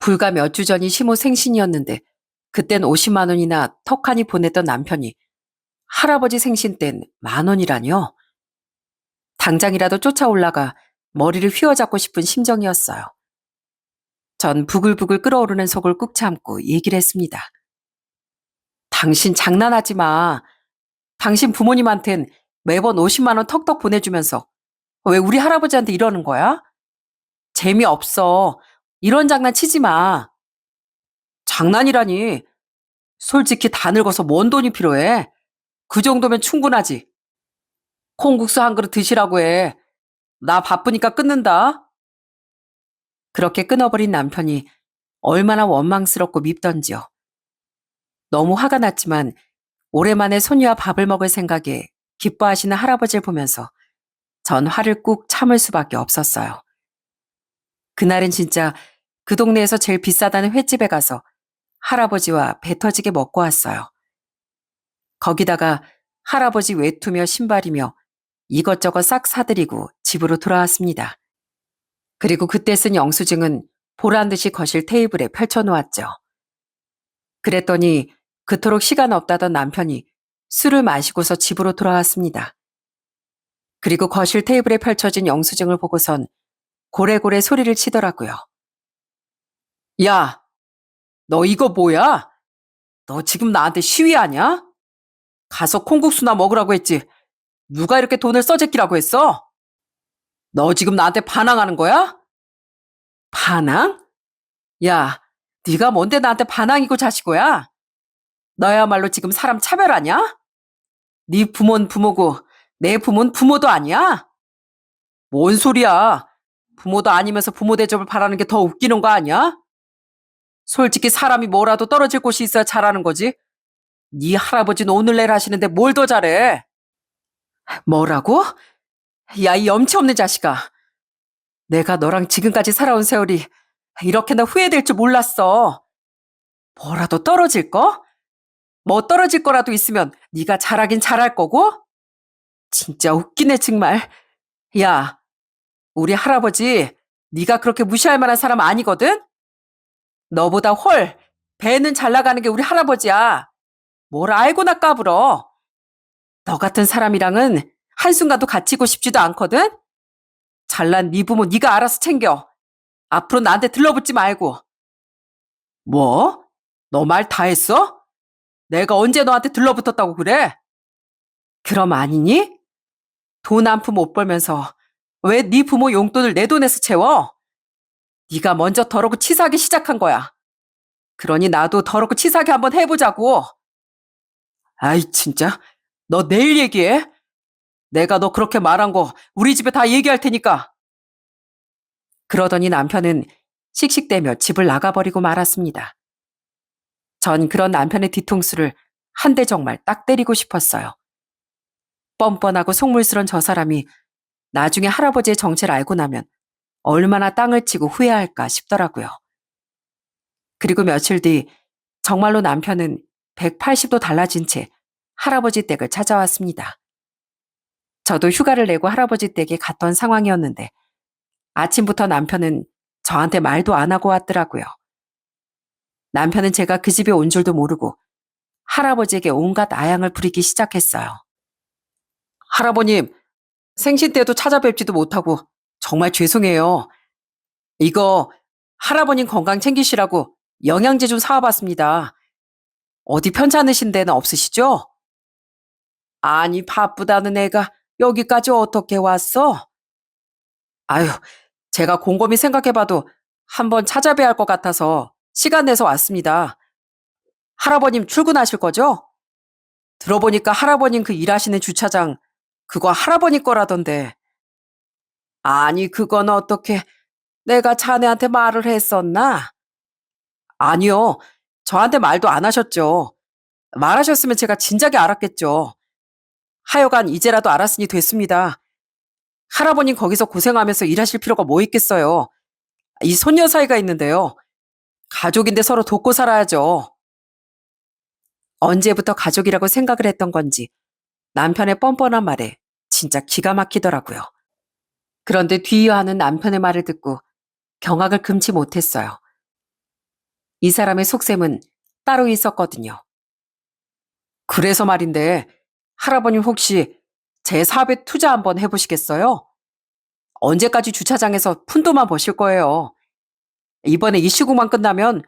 불과 몇 주 전이 시모 생신이었는데 그땐 50만 원이나 턱하니 보냈던 남편이 할아버지 생신 땐 10,000원이라뇨? 당장이라도 쫓아올라가 머리를 휘어잡고 싶은 심정이었어요. 전 부글부글 끓어오르는 속을 꾹 참고 얘기를 했습니다. 당신 장난하지 마. 당신 부모님한텐 매번 50만 원 턱턱 보내주면서 왜 우리 할아버지한테 이러는 거야? 재미없어. 이런 장난 치지 마. 장난이라니. 솔직히 다 늙어서 뭔 돈이 필요해? 그 정도면 충분하지. 콩국수 한 그릇 드시라고 해. 나 바쁘니까 끊는다. 그렇게 끊어버린 남편이 얼마나 원망스럽고 밉던지요. 너무 화가 났지만 오랜만에 손녀와 밥을 먹을 생각에 기뻐하시는 할아버지를 보면서 전 화를 꾹 참을 수밖에 없었어요. 그날은 진짜 그 동네에서 제일 비싸다는 횟집에 가서 할아버지와 배 터지게 먹고 왔어요. 거기다가 할아버지 외투며 신발이며 이것저것 싹 사드리고 집으로 돌아왔습니다. 그리고 그때 쓴 영수증은 보란 듯이 거실 테이블에 펼쳐놓았죠. 그랬더니 그토록 시간 없다던 남편이 술을 마시고서 집으로 돌아왔습니다. 그리고 거실 테이블에 펼쳐진 영수증을 보고선 고래고래 소리를 치더라고요. 야, 너 이거 뭐야? 너 지금 나한테 시위하냐? 가서 콩국수나 먹으라고 했지. 누가 이렇게 돈을 써제끼라고 했어? 너 지금 나한테 반항하는 거야? 반항? 야, 네가 뭔데 나한테 반항이고 자시고야? 너야말로 지금 사람 차별하냐? 네 부모는 부모고 내 부모는 부모도 아니야? 뭔 소리야? 부모도 아니면서 부모 대접을 바라는 게 더 웃기는 거 아니야? 솔직히 사람이 뭐라도 떨어질 곳이 있어야 잘하는 거지. 네 할아버지는 오늘 내일 하시는데 뭘 더 잘해? 뭐라고? 야, 이 염치 없는 자식아. 내가 너랑 지금까지 살아온 세월이 이렇게나 후회될 줄 몰랐어. 뭐라도 떨어질 거? 뭐 떨어질 거라도 있으면 네가 잘하긴 잘할 거고? 진짜 웃기네 정말. 야, 우리 할아버지 네가 그렇게 무시할 만한 사람 아니거든? 너보다 배는 잘 나가는 게 우리 할아버지야. 뭘 알고나 까불어. 너 같은 사람이랑은 한순간도 같이 있고 싶지도 않거든? 잘난 네 부모 네가 알아서 챙겨. 앞으로 나한테 들러붙지 말고. 뭐? 너 말 다 했어? 내가 언제 너한테 들러붙었다고 그래? 그럼 아니니? 돈 한 푼 못 벌면서 왜 네 부모 용돈을 내 돈에서 채워? 네가 먼저 더럽고 치사하게 시작한 거야. 그러니 나도 더럽고 치사하게 한번 해보자고. 아이 진짜. 너 내일 얘기해. 내가 너 그렇게 말한 거 우리 집에 다 얘기할 테니까. 그러더니 남편은 씩씩대며 집을 나가버리고 말았습니다. 전 그런 남편의 뒤통수를 한 대 정말 딱 때리고 싶었어요. 뻔뻔하고 속물스런 저 사람이 나중에 할아버지의 정체를 알고 나면 얼마나 땅을 치고 후회할까 싶더라고요. 그리고 며칠 뒤 정말로 남편은 180도 달라진 채 할아버지 댁을 찾아왔습니다. 저도 휴가를 내고 할아버지 댁에 갔던 상황이었는데 아침부터 남편은 저한테 말도 안 하고 왔더라고요. 남편은 제가 그 집에 온 줄도 모르고 할아버지에게 온갖 아양을 부리기 시작했어요. 할아버님, 생신 때도 찾아뵙지도 못하고 정말 죄송해요. 이거 할아버님 건강 챙기시라고 영양제 좀 사와봤습니다. 어디 편찮으신 데는 없으시죠? 아니, 바쁘다는 애가 여기까지 어떻게 왔어? 아유, 제가 곰곰이 생각해봐도 한번 찾아뵈야 할 것 같아서 시간 내서 왔습니다. 할아버님 출근하실 거죠? 들어보니까 할아버님 그 일하시는 주차장 그거 할아버님 거라던데. 아니, 그건 어떻게 내가 자네한테 말을 했었나? 아니요. 저한테 말도 안 하셨죠. 말하셨으면 제가 진작에 알았겠죠. 하여간 이제라도 알았으니 됐습니다. 할아버님 거기서 고생하면서 일하실 필요가 뭐 있겠어요. 이 손녀 사이가 있는데요. 가족인데 서로 돕고 살아야죠. 언제부터 가족이라고 생각을 했던 건지 남편의 뻔뻔한 말에 진짜 기가 막히더라고요. 그런데 뒤이어하는 남편의 말을 듣고 경악을 금치 못했어요. 이 사람의 속셈은 따로 있었거든요. 그래서 말인데 할아버님 혹시 제 사업에 투자 한번 해보시겠어요? 언제까지 주차장에서 푼돈만 버실 거예요. 이번에 이 시국만 끝나면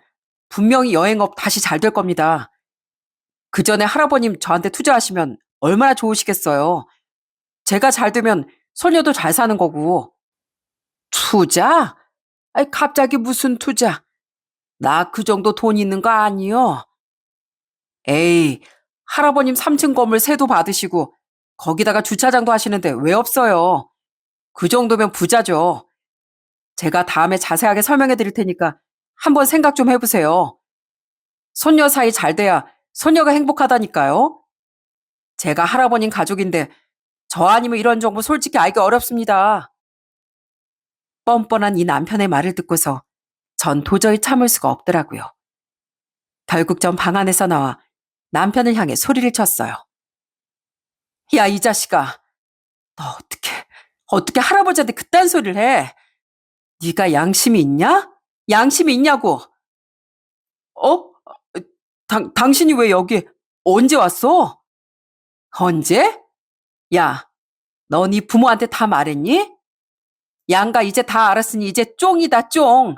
분명히 여행업 다시 잘 될 겁니다. 그 전에 할아버님 저한테 투자하시면 얼마나 좋으시겠어요. 제가 잘 되면 소녀도 잘 사는 거고. 투자? 아이, 갑자기 무슨 투자? 나 그 정도 돈 있는 거 아니요? 에이, 할아버님 3층 건물 세도 받으시고 거기다가 주차장도 하시는데 왜 없어요? 그 정도면 부자죠. 제가 다음에 자세하게 설명해 드릴 테니까 한번 생각 좀 해보세요. 손녀 사이 잘 돼야 손녀가 행복하다니까요. 제가 할아버님 가족인데 저 아니면 이런 정보 솔직히 알기 어렵습니다. 뻔뻔한 이 남편의 말을 듣고서 전 도저히 참을 수가 없더라고요. 결국 전 방 안에서 나와 남편을 향해 소리를 쳤어요. 야, 이 자식아. 너 어떻게 할아버지한테 그딴 소리를 해? 네가 양심이 있냐? 양심이 있냐고. 어? 당신이 왜 여기 언제 왔어? 언제? 야, 너 네 부모한테 다 말했니? 양가 이제 다 알았으니 이제 쫑이다, 쫑.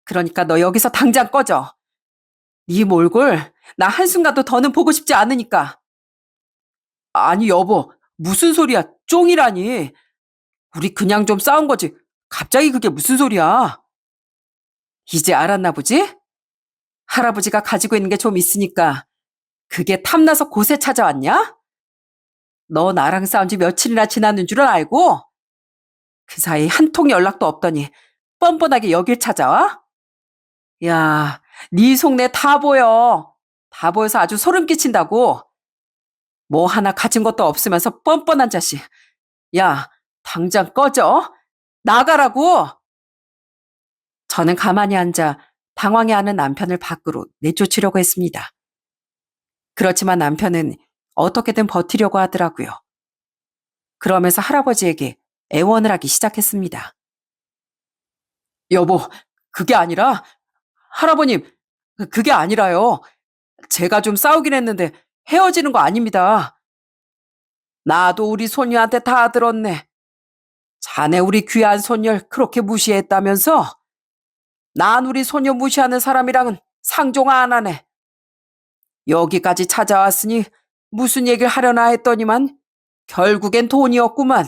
그러니까 너 여기서 당장 꺼져. 네 몰골 나 한순간도 더는 보고 싶지 않으니까. 아니 여보, 무슨 소리야? 쫑이라니. 우리 그냥 좀 싸운 거지. 갑자기 그게 무슨 소리야? 이제 알았나 보지? 할아버지가 가지고 있는 게 좀 있으니까 그게 탐나서 곳에 찾아왔냐? 너 나랑 싸운 지 며칠이나 지났는 줄은 알고? 그 사이 한 통 연락도 없더니 뻔뻔하게 여길 찾아와? 야, 네 속내 다 보여. 다 보여서 아주 소름 끼친다고. 뭐 하나 가진 것도 없으면서 뻔뻔한 자식. 야, 당장 꺼져. 나가라고. 저는 가만히 앉아 당황해하는 남편을 밖으로 내쫓으려고 했습니다. 그렇지만 남편은 어떻게든 버티려고 하더라고요. 그러면서 할아버지에게 애원을 하기 시작했습니다. 여보, 그게 아니라, 할아버님, 그게 아니라요. 제가 좀 싸우긴 했는데 헤어지는 거 아닙니다. 나도 우리 손녀한테 다 들었네. 자네 우리 귀한 손녀를 그렇게 무시했다면서? 난 우리 손녀 무시하는 사람이랑은 상종 안 하네. 여기까지 찾아왔으니 무슨 얘기를 하려나 했더니만 결국엔 돈이었구만.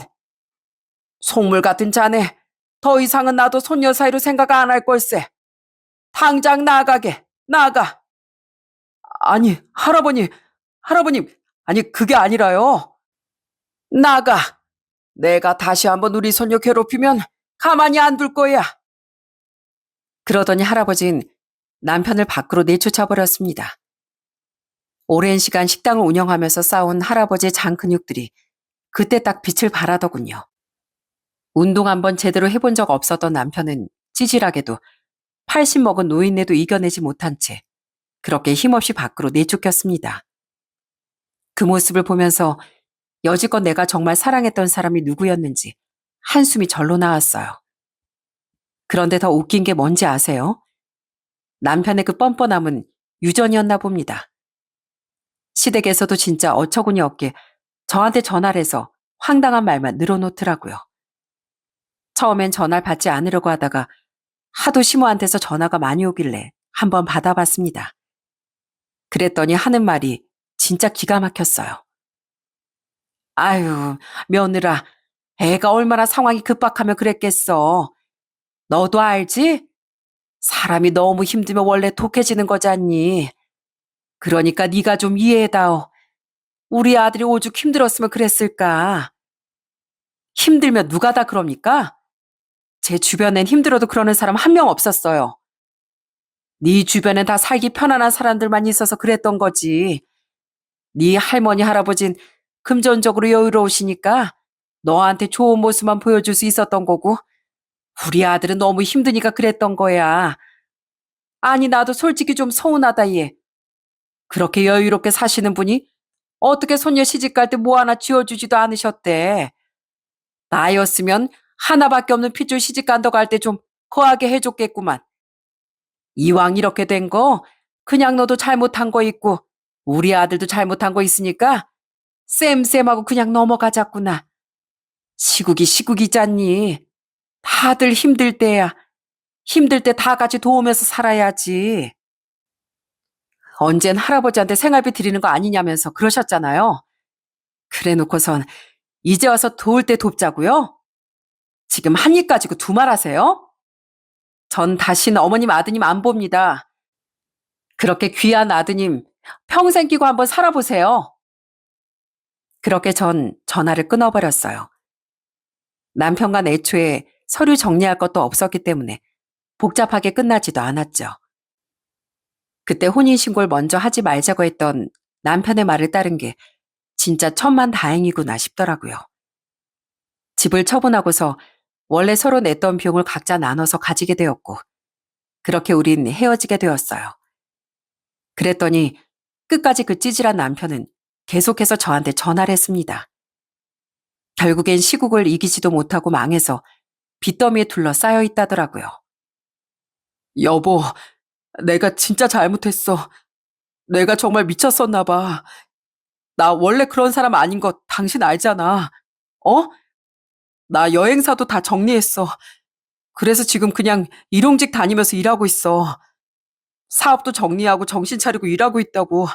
속물 같은 자네, 더 이상은 나도 손녀 사이로 생각 안 할 걸세. 당장 나가게, 나가. 아니, 할아버님, 아니, 그게 아니라요. 나가. 내가 다시 한번 우리 손녀 괴롭히면 가만히 안 둘 거야. 그러더니 할아버진 남편을 밖으로 내쫓아 버렸습니다. 오랜 시간 식당을 운영하면서 쌓은 할아버지의 장 근육들이 그때 딱 빛을 발하더군요. 운동 한번 제대로 해본 적 없었던 남편은 찌질하게도 80 먹은 노인네도 이겨내지 못한 채 그렇게 힘없이 밖으로 내쫓겼습니다. 그 모습을 보면서 여지껏 내가 정말 사랑했던 사람이 누구였는지 한숨이 절로 나왔어요. 그런데 더 웃긴 게 뭔지 아세요? 남편의 그 뻔뻔함은 유전이었나 봅니다. 시댁에서도 진짜 어처구니 없게 저한테 전화를 해서 황당한 말만 늘어놓더라고요. 처음엔 전화를 받지 않으려고 하다가 하도 시모한테서 전화가 많이 오길래 한번 받아봤습니다. 그랬더니 하는 말이 진짜 기가 막혔어요. 아유, 며느라, 애가 얼마나 상황이 급박하면 그랬겠어. 너도 알지? 사람이 너무 힘들면 원래 독해지는 거잖니. 그러니까 네가 좀 이해해다오. 우리 아들이 오죽 힘들었으면 그랬을까. 힘들면 누가 다 그럽니까? 제 주변엔 힘들어도 그러는 사람 한 명 없었어요. 네 주변엔 다 살기 편안한 사람들만 있어서 그랬던 거지. 네 할머니 할아버진 금전적으로 여유로우시니까 너한테 좋은 모습만 보여줄 수 있었던 거고, 우리 아들은 너무 힘드니까 그랬던 거야. 아니, 나도 솔직히 좀 서운하다, 얘. 그렇게 여유롭게 사시는 분이 어떻게 손녀 시집갈 때 뭐 하나 쥐어주지도 않으셨대. 나였으면 하나밖에 없는 핏줄 시집간다고 할 때 좀 거하게 해줬겠구만. 이왕 이렇게 된 거 그냥 너도 잘못한 거 있고 우리 아들도 잘못한 거 있으니까 쌤쌤하고 그냥 넘어가자꾸나. 시국이 시국이잖니. 다들 힘들 때야. 힘들 때 다 같이 도우면서 살아야지. 언젠 할아버지한테 생활비 드리는 거 아니냐면서 그러셨잖아요. 그래 놓고선 이제 와서 도울 때 돕자고요? 지금 한 입 가지고 두 말 하세요? 전 다시는 어머님 아드님 안 봅니다. 그렇게 귀한 아드님 평생 끼고 한번 살아보세요. 그렇게 전 전화를 끊어버렸어요. 남편과 애초에 서류 정리할 것도 없었기 때문에 복잡하게 끝나지도 않았죠. 그때 혼인신고를 먼저 하지 말자고 했던 남편의 말을 따른 게 진짜 천만다행이구나 싶더라고요. 집을 처분하고서 원래 서로 냈던 비용을 각자 나눠서 가지게 되었고 그렇게 우린 헤어지게 되었어요. 그랬더니 끝까지 그 찌질한 남편은 계속해서 저한테 전화를 했습니다. 결국엔 시국을 이기지도 못하고 망해서 빚더미에 둘러싸여 있다더라고요. 여보, 내가 진짜 잘못했어. 내가 정말 미쳤었나 봐. 나 원래 그런 사람 아닌 거 당신 알잖아. 어? 나 여행사도 다 정리했어. 그래서 지금 그냥 일용직 다니면서 일하고 있어. 사업도 정리하고 정신 차리고 일하고 있다고.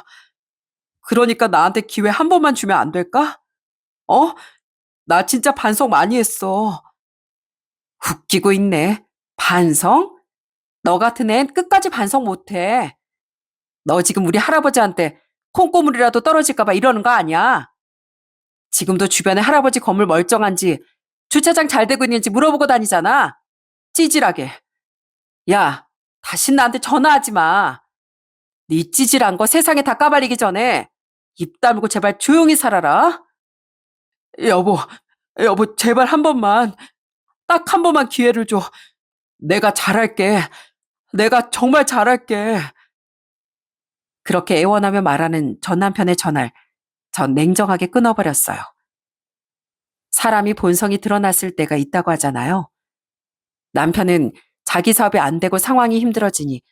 그러니까 나한테 기회 한 번만 주면 안 될까? 어? 나 진짜 반성 많이 했어. 웃기고 있네. 반성? 너 같은 애는 끝까지 반성 못해. 너 지금 우리 할아버지한테 콩고물이라도 떨어질까봐 이러는 거 아니야? 지금도 주변에 할아버지 건물 멀쩡한지 주차장 잘 되고 있는지 물어보고 다니잖아. 찌질하게. 야, 다신 나한테 전화하지 마. 네 찌질한 거 세상에 다 까발리기 전에 입 다물고 제발 조용히 살아라. 여보, 여보, 제발 한 번만, 딱 한 번만 기회를 줘. 내가 잘할게. 내가 정말 잘할게. 그렇게 애원하며 말하는 전 남편의 전화를 전 냉정하게 끊어버렸어요. 사람이 본성이 드러났을 때가 있다고 하잖아요. 남편은 자기 사업이 안 되고 상황이 힘들어지니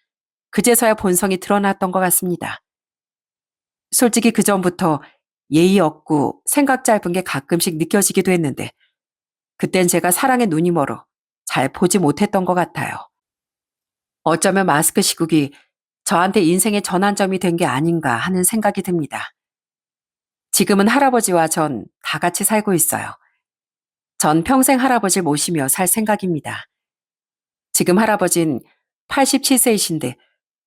그제서야 본성이 드러났던 것 같습니다. 솔직히 그 전부터 예의 없고 생각 짧은 게 가끔씩 느껴지기도 했는데 그땐 제가 사랑에 눈이 멀어 잘 보지 못했던 것 같아요. 어쩌면 마스크 시국이 저한테 인생의 전환점이 된 게 아닌가 하는 생각이 듭니다. 지금은 할아버지와 전 다 같이 살고 있어요. 전 평생 할아버지를 모시며 살 생각입니다. 지금 할아버진 87세이신데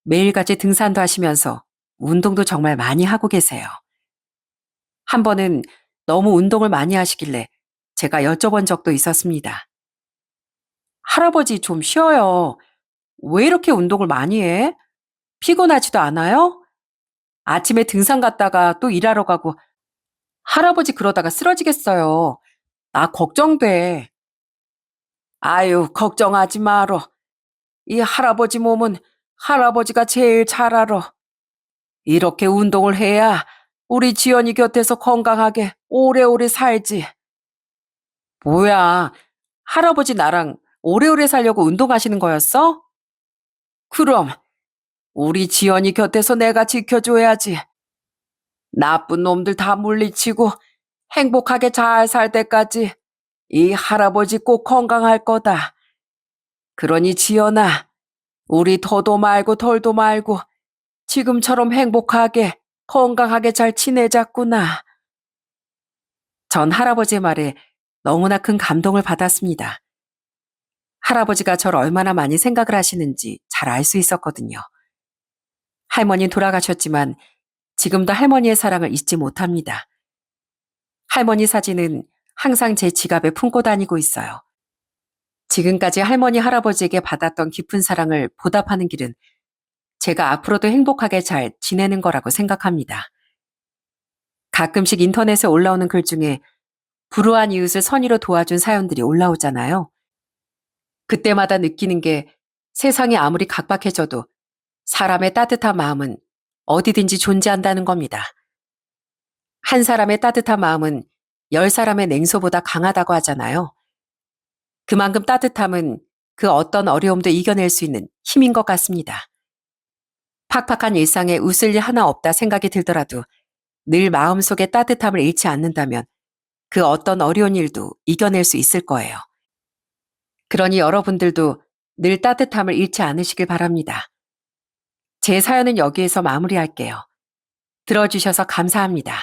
매일같이 등산도 하시면서 운동도 정말 많이 하고 계세요. 한 번은 너무 운동을 많이 하시길래 제가 여쭤본 적도 있었습니다. 할아버지 좀 쉬어요. 왜 이렇게 운동을 많이 해? 피곤하지도 않아요? 아침에 등산 갔다가 또 일하러 가고 할아버지 그러다가 쓰러지겠어요. 나 걱정돼. 아유, 걱정하지 말어. 이 할아버지 몸은 할아버지가 제일 잘 알아. 이렇게 운동을 해야 우리 지연이 곁에서 건강하게 오래오래 살지. 뭐야, 할아버지 나랑 오래오래 살려고 운동하시는 거였어? 그럼 우리 지연이 곁에서 내가 지켜줘야지. 나쁜 놈들 다 물리치고 행복하게 잘 살 때까지 이 할아버지 꼭 건강할 거다. 그러니 지연아, 우리 더도 말고 덜도 말고 지금처럼 행복하게 건강하게 잘 지내자꾸나. 전 할아버지의 말에 너무나 큰 감동을 받았습니다. 할아버지가 저를 얼마나 많이 생각을 하시는지 잘 알 수 있었거든요. 할머니 돌아가셨지만 지금도 할머니의 사랑을 잊지 못합니다. 할머니 사진은 항상 제 지갑에 품고 다니고 있어요. 지금까지 할머니 할아버지에게 받았던 깊은 사랑을 보답하는 길은 제가 앞으로도 행복하게 잘 지내는 거라고 생각합니다. 가끔씩 인터넷에 올라오는 글 중에 불우한 이웃을 선의로 도와준 사연들이 올라오잖아요. 그때마다 느끼는 게 세상이 아무리 각박해져도 사람의 따뜻한 마음은 어디든지 존재한다는 겁니다. 한 사람의 따뜻한 마음은 10사람의 냉소보다 강하다고 하잖아요. 그만큼 따뜻함은 그 어떤 어려움도 이겨낼 수 있는 힘인 것 같습니다. 팍팍한 일상에 웃을 일 하나 없다 생각이 들더라도 늘 마음속에 따뜻함을 잃지 않는다면 그 어떤 어려운 일도 이겨낼 수 있을 거예요. 그러니 여러분들도 늘 따뜻함을 잃지 않으시길 바랍니다. 제 사연은 여기에서 마무리할게요. 들어주셔서 감사합니다.